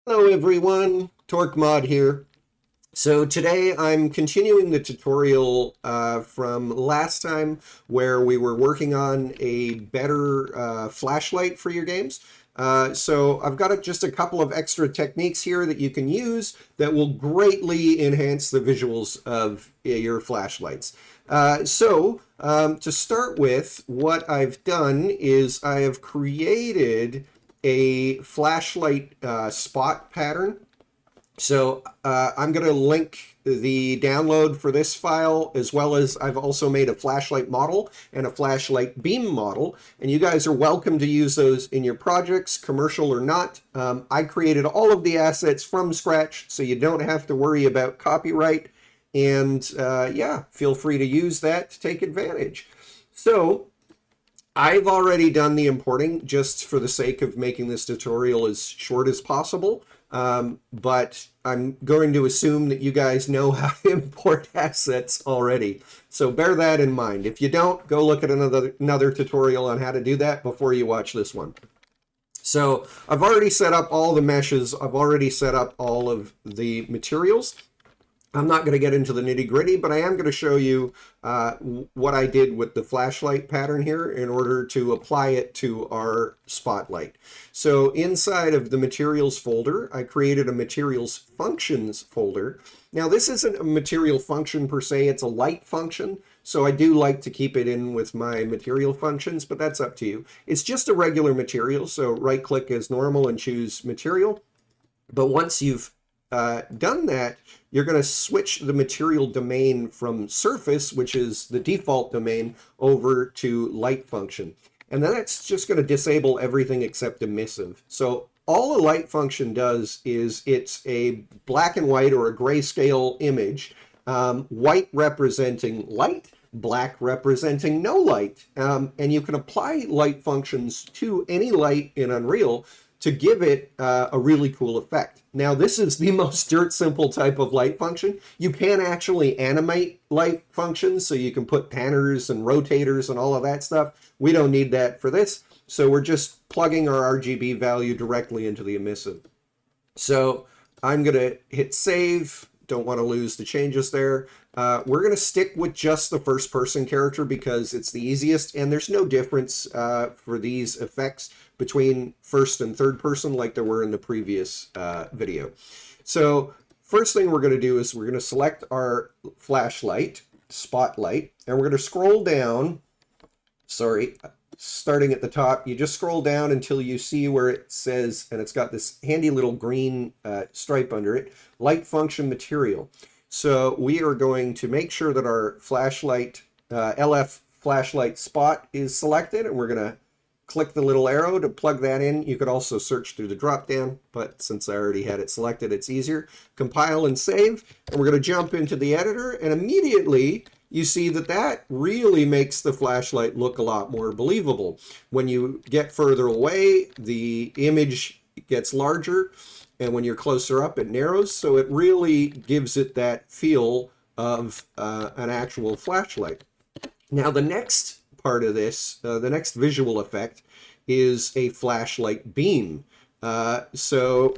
Hello everyone, TorQueMoD here. So today I'm continuing the tutorial from last time where we were working on a better flashlight for your games. So I've got just a couple of extra techniques here that you can use that will greatly enhance the visuals of your flashlights. To start with, what I've done is I have created a flashlight spot pattern. So I'm going to link the download for this file, as well as I've also made a flashlight model and a flashlight beam model. And you guys are welcome to use those in your projects, commercial or not. I created all of the assets from scratch, so you don't have to worry about copyright. And yeah, feel free to use that to take advantage. So I've already done the importing just for the sake of making this tutorial as short as possible. But I'm going to assume that you guys know how to import assets already. So bear that in mind. If you don't, go look at another tutorial on how to do that before you watch this one. So I've already set up all the meshes. I've already set up all of the materials. I'm not going to get into the nitty-gritty, but I am going to show you what I did with the flashlight pattern here in order to apply it to our spotlight. So inside of the materials folder, I created a materials functions folder. Now this isn't a material function per se, it's a light function. So I do like to keep it in with my material functions, but that's up to you. It's just a regular material, so right click as normal and choose material. But once you've done that, you're going to switch the material domain from surface, which is the default domain, over to light function. And then that's just going to disable everything except emissive. So all a light function does is it's a black and white or a grayscale image, white representing light, black representing no light. And you can apply light functions to any light in Unreal to give it a really cool effect. Now, this is the most dirt simple type of light function. You can actually animate light functions, so you can put panners and rotators and all of that stuff. We don't need that for this, so we're just plugging our RGB value directly into the emissive. So I'm going to hit save. Don't want to lose the changes there. We're going to stick with just the first person character because it's the easiest, and there's no difference for these effects between first and third person like there were in the previous video. So first thing we're going to do is we're going to select our flashlight, spotlight, and we're going to scroll down, starting at the top. You just scroll down until you see where it says, and it's got this handy little green stripe under it, light function material. So we are going to make sure that our flashlight, LF flashlight spot is selected, and we're going to click the little arrow to plug that in. You could also search through the drop down, but since I already had it selected, it's easier. Compile and save, and we're going to jump into the editor, and immediately you see that that really makes the flashlight look a lot more believable. When you get further away, the image gets larger, and when you're closer up, it narrows, so it really gives it that feel of an actual flashlight. Now, the next part of this, the next visual effect, is a flashlight beam. So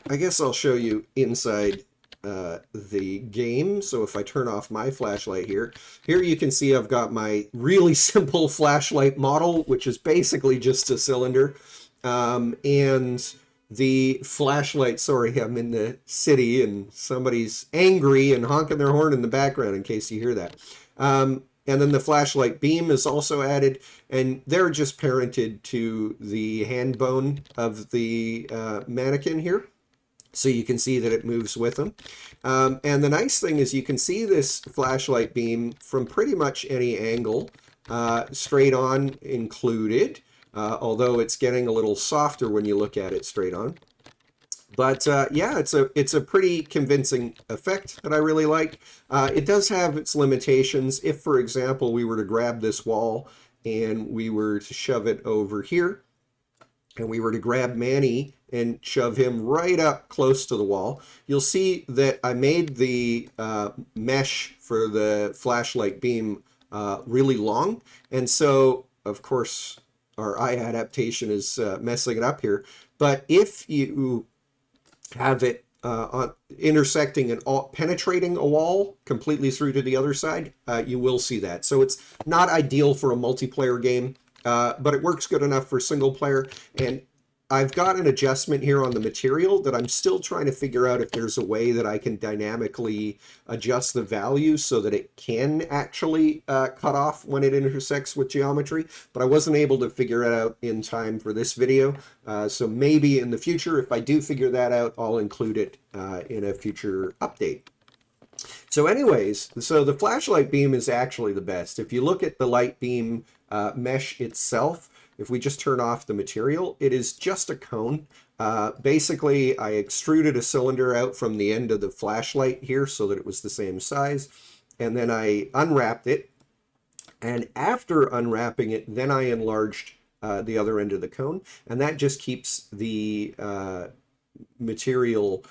I guess I'll show you inside the game. So if I turn off my flashlight here you can see I've got my really simple flashlight model, which is basically just a cylinder. And the flashlight, sorry, I'm in the city and somebody's angry and honking their horn in the background in case you hear that. And then the flashlight beam is also added, and they're just parented to the hand bone of the mannequin here. So you can see that it moves with them. And the nice thing is you can see this flashlight beam from pretty much any angle, straight on included, although it's getting a little softer when you look at it straight on. But yeah, it's a pretty convincing effect that I really like. It does have its limitations. If, for example, we were to grab this wall and we were to shove it over here, and we were to grab Manny and shove him right up close to the wall, you'll see that I made the mesh for the flashlight beam really long. And so, of course, our eye adaptation is messing it up here. But if you have it intersecting and penetrating a wall completely through to the other side, you will see that. So it's not ideal for a multiplayer game, but it works good enough for single player. And I've got an adjustment here on the material that I'm still trying to figure out if there's a way that I can dynamically adjust the value so that it can actually cut off when it intersects with geometry, but I wasn't able to figure it out in time for this video. So maybe in the future, if I do figure that out, I'll include it in a future update. So anyways, so the flashlight beam is actually the best. If you look at the light beam mesh itself, if we just turn off the material, it is just a cone. Basically, I extruded a cylinder out from the end of the flashlight here so that it was the same size. And then I unwrapped it. And after unwrapping it, then I enlarged the other end of the cone. And that just keeps the material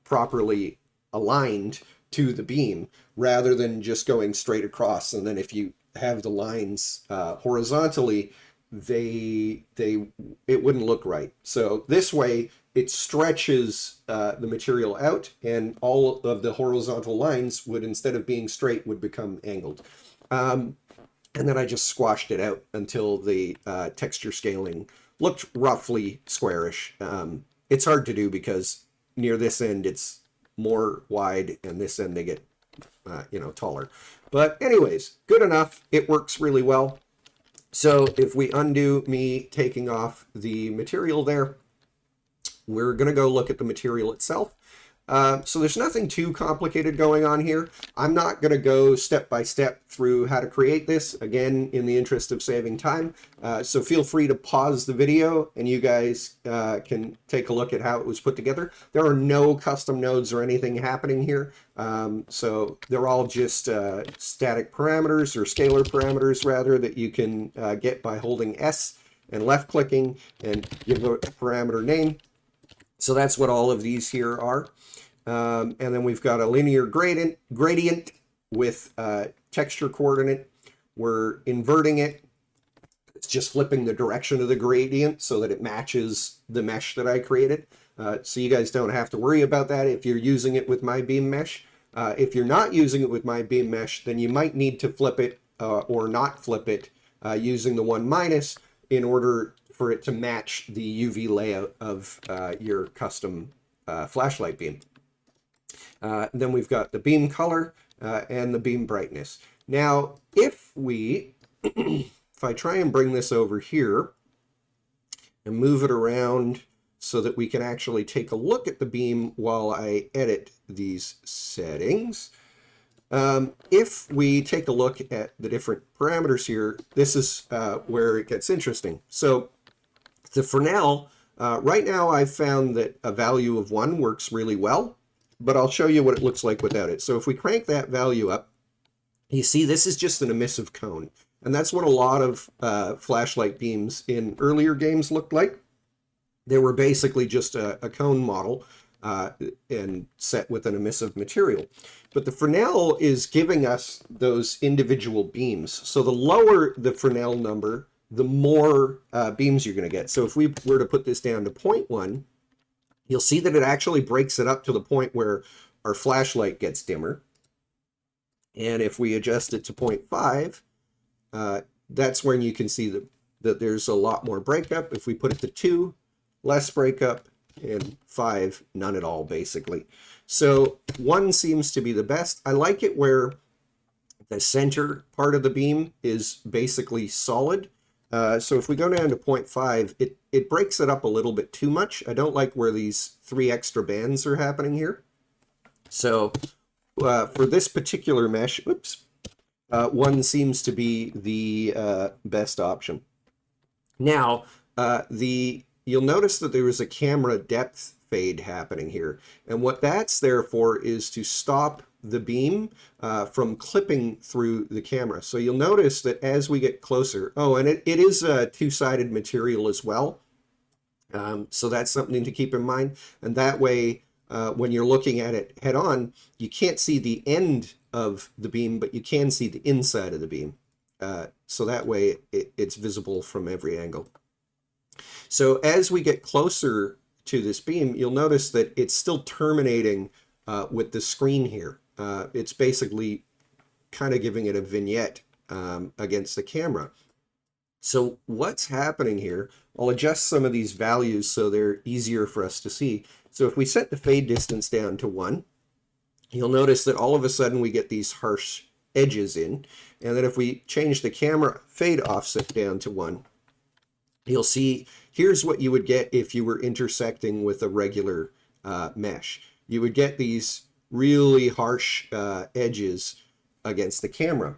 properly aligned to the beam rather than just going straight across. And then if you have the lines horizontally, it wouldn't look right. So this way it stretches the material out, and all of the horizontal lines would, instead of being straight, would become angled. And then I just squashed it out until the texture scaling looked roughly squarish. It's hard to do because near this end it's more wide, and this end they get taller. But anyways, good enough. It works really well. So if we undo me taking off the material there, we're going to go look at the material itself. So there's nothing too complicated going on here. I'm not going to go step by step through how to create this, again, in the interest of saving time. So feel free to pause the video and you guys can take a look at how it was put together. There are no custom nodes or anything happening here. So they're all just static parameters, or scalar parameters rather, that you can get by holding S and left clicking and give a parameter name. So that's what all of these here are. And then we've got a linear gradient with texture coordinate. We're inverting it. It's just flipping the direction of the gradient so that it matches the mesh that I created. So you guys don't have to worry about that if you're using it with my beam mesh. If you're not using it with my beam mesh, then you might need to flip it or not flip it using the 1- in order for it to match the UV layout of your custom flashlight beam. Then we've got the beam color and the beam brightness. Now, if I try and bring this over here and move it around so that we can actually take a look at the beam while I edit these settings. If we take a look at the different parameters here, this is where it gets interesting. So the Fresnel, right now I've found that a value of 1 works really well, but I'll show you what it looks like without it. So if we crank that value up, you see this is just an emissive cone. And that's what a lot of flashlight beams in earlier games looked like. They were basically just a cone model and set with an emissive material. But the Fresnel is giving us those individual beams. So the lower the Fresnel number, the more beams you're going to get. So if we were to put this down to 0.1, you'll see that it actually breaks it up to the point where our flashlight gets dimmer. And if we adjust it to 0.5, that's when you can see that there's a lot more breakup. If we put it to 2, less breakup, and 5, none at all, basically. So 1 seems to be the best. I like it where the center part of the beam is basically solid. So if we go down to 0.5, it breaks it up a little bit too much. I don't like where these 3 extra bands are happening here. So for this particular mesh, 1 seems to be the best option. Now, you'll notice that there is a camera depth fade happening here. And what that's there for is to stop the beam from clipping through the camera. So you'll notice that as we get closer, and it is a 2-sided material as well. So that's something to keep in mind. And that way, when you're looking at it head on, you can't see the end of the beam, but you can see the inside of the beam. So that way it's visible from every angle. So as we get closer to this beam, you'll notice that it's still terminating with the screen here. It's basically kind of giving it a vignette against the camera. So what's happening here, I'll adjust some of these values so they're easier for us to see. So if we set the fade distance down to 1, you'll notice that all of a sudden we get these harsh edges in. And then if we change the camera fade offset down to 1, you'll see here's what you would get if you were intersecting with a regular mesh. You would get these really harsh edges against the camera.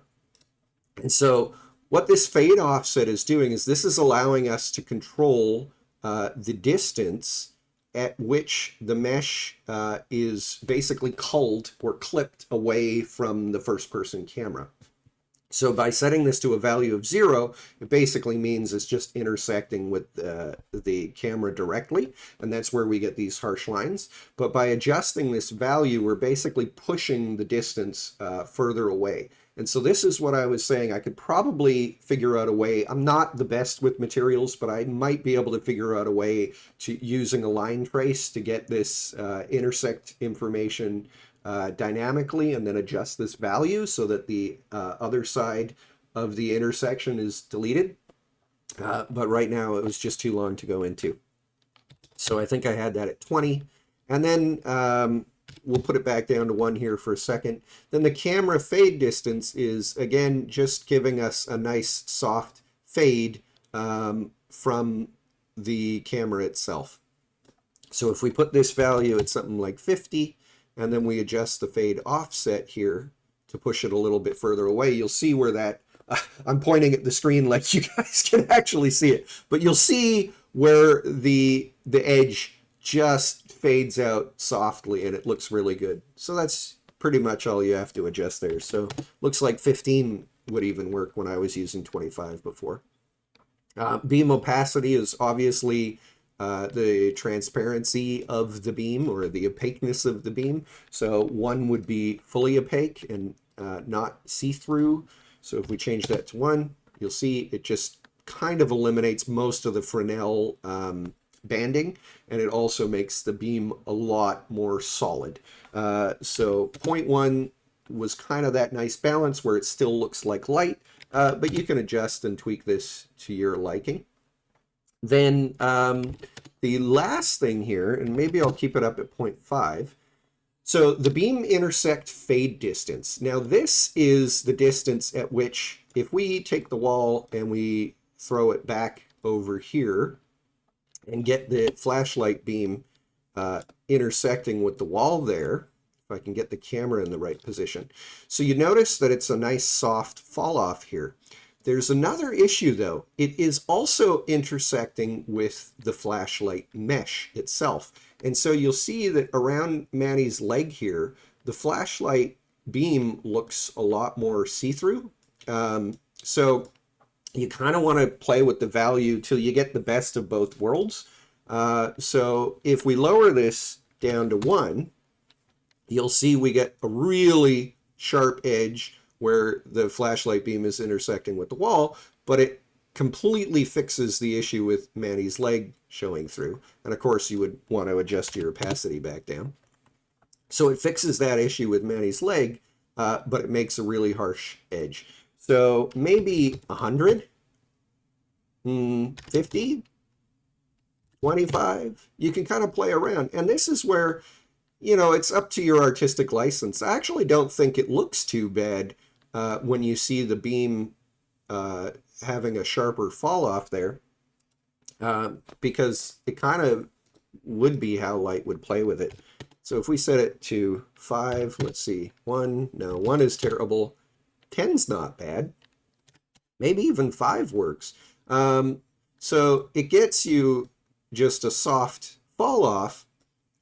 And so what this fade offset is doing is this is allowing us to control the distance at which the mesh is basically culled or clipped away from the first person camera. So by setting this to a value of 0, it basically means it's just intersecting with the camera directly, and that's where we get these harsh lines. But by adjusting this value, we're basically pushing the distance further away. And so this is what I was saying. I could probably figure out a way. I'm not the best with materials, but I might be able to figure out a way to using a line trace to get this intersect information dynamically and then adjust this value so that the other side of the intersection is deleted. But right now it was just too long to go into. So I think I had that at 20. And then we'll put it back down to 1 here for a second. Then the camera fade distance is, again, just giving us a nice soft fade from the camera itself. So if we put this value at something like 50, and then we adjust the fade offset here to push it a little bit further away, you'll see where that, I'm pointing at the screen like you guys can actually see it, but you'll see where the edge just fades out softly and it looks really good. So that's pretty much all you have to adjust there. So looks like 15 would even work when I was using 25 before. Beam opacity is obviously the transparency of the beam or the opaqueness of the beam. So 1 would be fully opaque and not see-through. So if we change that to 1, you'll see it just kind of eliminates most of the Fresnel banding, and it also makes the beam a lot more solid. So 0.1 was kind of that nice balance where it still looks like light, but you can adjust and tweak this to your liking. Then the last thing here, and maybe I'll keep it up at 0.5. So the beam intersect fade distance. Now this is the distance at which, if we take the wall and we throw it back over here and get the flashlight beam intersecting with the wall there, if I can get the camera in the right position. So you notice that it's a nice soft fall off here. There's another issue though. It is also intersecting with the flashlight mesh itself. And so you'll see that around Manny's leg here, the flashlight beam looks a lot more see-through. So you kind of want to play with the value till you get the best of both worlds. So if we lower this down to 1, you'll see we get a really sharp edge where the flashlight beam is intersecting with the wall, but it completely fixes the issue with Manny's leg showing through. And of course you would want to adjust your opacity back down. So it fixes that issue with Manny's leg, but it makes a really harsh edge. So maybe 100, 50, 25, you can kind of play around. And this is where, you know, it's up to your artistic license. I actually don't think it looks too bad when you see the beam having a sharper fall off there, because it kind of would be how light would play with it. So if we set it to 5, let's see, 1, no, 1 is terrible. 10's not bad. Maybe even 5 works. So it gets you just a soft fall off,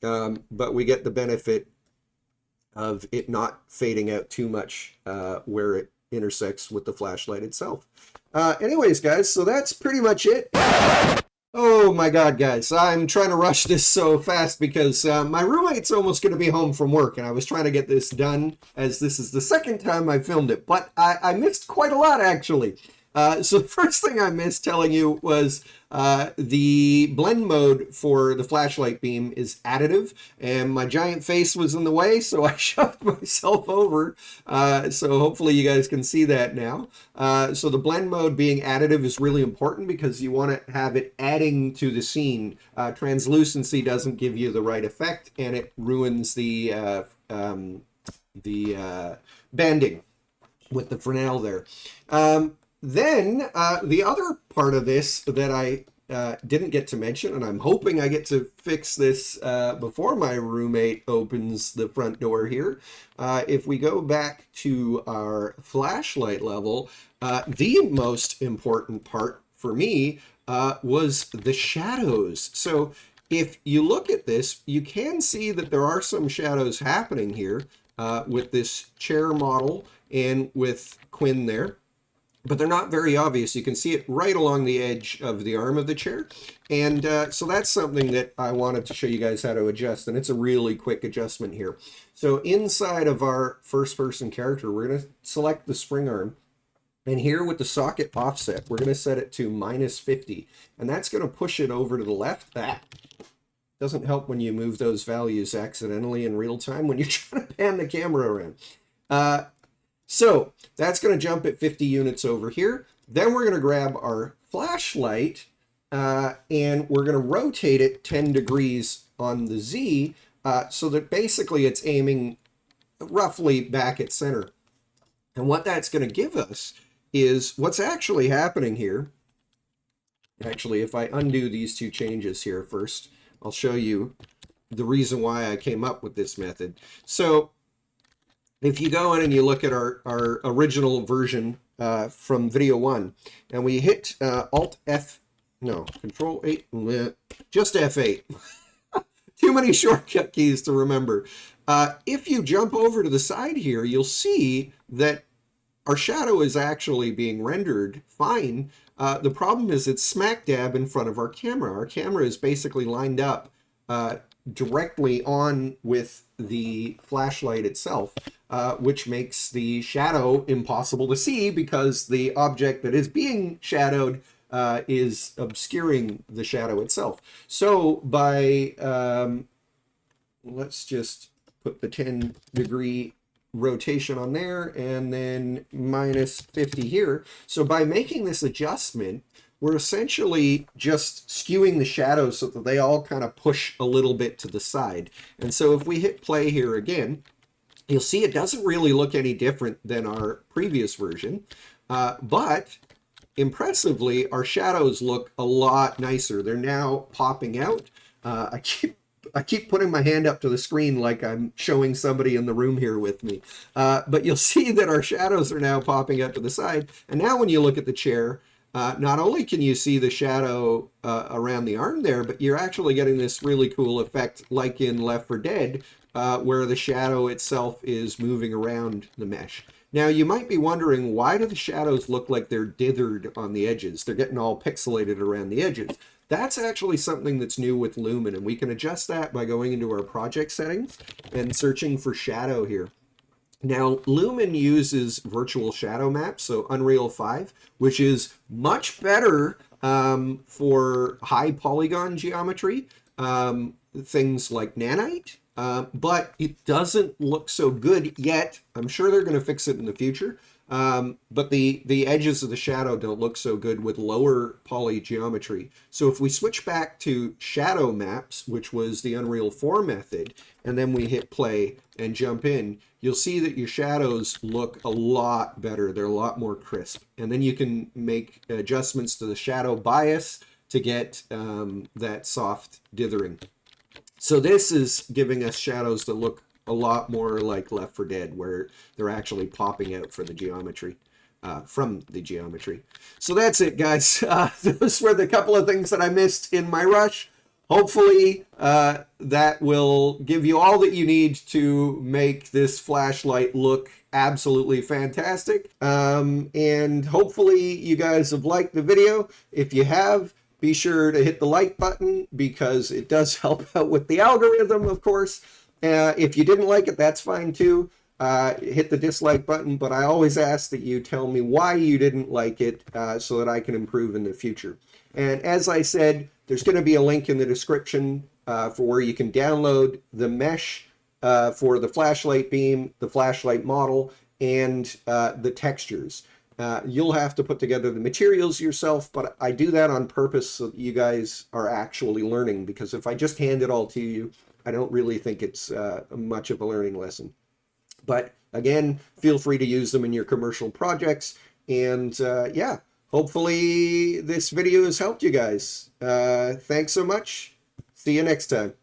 but we get the benefit of it not fading out too much where it intersects with the flashlight itself. Anyways, guys, so that's pretty much it. Oh my God, guys, I'm trying to rush this so fast because my roommate's almost going to be home from work, and I was trying to get this done as this is the second time I filmed it, but I missed quite a lot, actually. So the first thing I missed telling you was the blend mode for the flashlight beam is additive, and my giant face was in the way, so I shoved myself over. So hopefully you guys can see that now. So the blend mode being additive is really important because you want to have it adding to the scene. Translucency doesn't give you the right effect, and it ruins the banding with the Fresnel there. Then the other part of this that I didn't get to mention, and I'm hoping I get to fix this before my roommate opens the front door here. If we go back to our flashlight level, the most important part for me was the shadows. So if you look at this, you can see that there are some shadows happening here with this chair model and with Quinn there, but they're not very obvious. You can see it right along the edge of the arm of the chair. And so that's something that I wanted to show you guys how to adjust, and it's a really quick adjustment here. So inside of our first person character, we're going to select the spring arm. And here with the socket offset, we're going to set it to -50. And that's going to push it over to the left. That doesn't help when you move those values accidentally in real time when you're trying to pan the camera around. So that's going to jump at 50 units over here. Then we're going to grab our flashlight and we're going to rotate it 10 degrees on the Z so that basically it's aiming roughly back at center. And what that's going to give us is what's actually happening here. Actually, if I undo these two changes here first, I'll show you the reason why I came up with this method. So if you go in and you look at our original version from video 1, and we hit Control 8, just F8. Too many shortcut keys to remember. If you jump over to the side here, you'll see that our shadow is actually being rendered fine. The problem is it's smack dab in front of our camera. Our camera is basically lined up directly on with the flashlight itself, which makes the shadow impossible to see because the object that is being shadowed is obscuring the shadow itself. So by, let's just put the 10 degree rotation on there and then -50 here. So by making this adjustment, we're essentially just skewing the shadows so that they all kind of push a little bit to the side. And so if we hit play here again, you'll see it doesn't really look any different than our previous version, but impressively, our shadows look a lot nicer. They're now popping out. I keep putting my hand up to the screen like I'm showing somebody in the room here with me. But you'll see that our shadows are now popping up to the side. And now when you look at the chair, not only can you see the shadow around the arm there, but you're actually getting this really cool effect like in Left 4 Dead, where the shadow itself is moving around the mesh. Now, you might be wondering, why do the shadows look like they're dithered on the edges? They're getting all pixelated around the edges. That's actually something that's new with Lumen, and we can adjust that by going into our project settings and searching for shadow here. Now, Lumen uses virtual shadow maps, so Unreal 5, which is much better for high polygon geometry, things like nanite, but it doesn't look so good yet. I'm sure they're going to fix it in the future. But the edges of the shadow don't look so good with lower poly geometry. So if we switch back to shadow maps, which was the Unreal 4 method, and then we hit play and jump in, you'll see that your shadows look a lot better. They're a lot more crisp. And then you can make adjustments to the shadow bias to get that soft dithering. So this is giving us shadows that look a lot more like Left 4 Dead, where they're actually popping out for the geometry, from the geometry. So that's it, guys. Those were the couple of things that I missed in my rush. Hopefully that will give you all that you need to make this flashlight look absolutely fantastic. And hopefully you guys have liked the video. If you have, be sure to hit the like button because it does help out with the algorithm, of course. If you didn't like it, that's fine too. hit the dislike button, but I always ask that you tell me why you didn't like it so that I can improve in the future. And as I said, there's going to be a link in the description for where you can download the mesh for the flashlight beam, the flashlight model, and the textures. You'll have to put together the materials yourself, but I do that on purpose so that you guys are actually learning, because if I just hand it all to you, I don't really think it's much of a learning lesson. But again, feel free to use them in your commercial projects. And yeah, hopefully this video has helped you guys. Thanks so much. See you next time.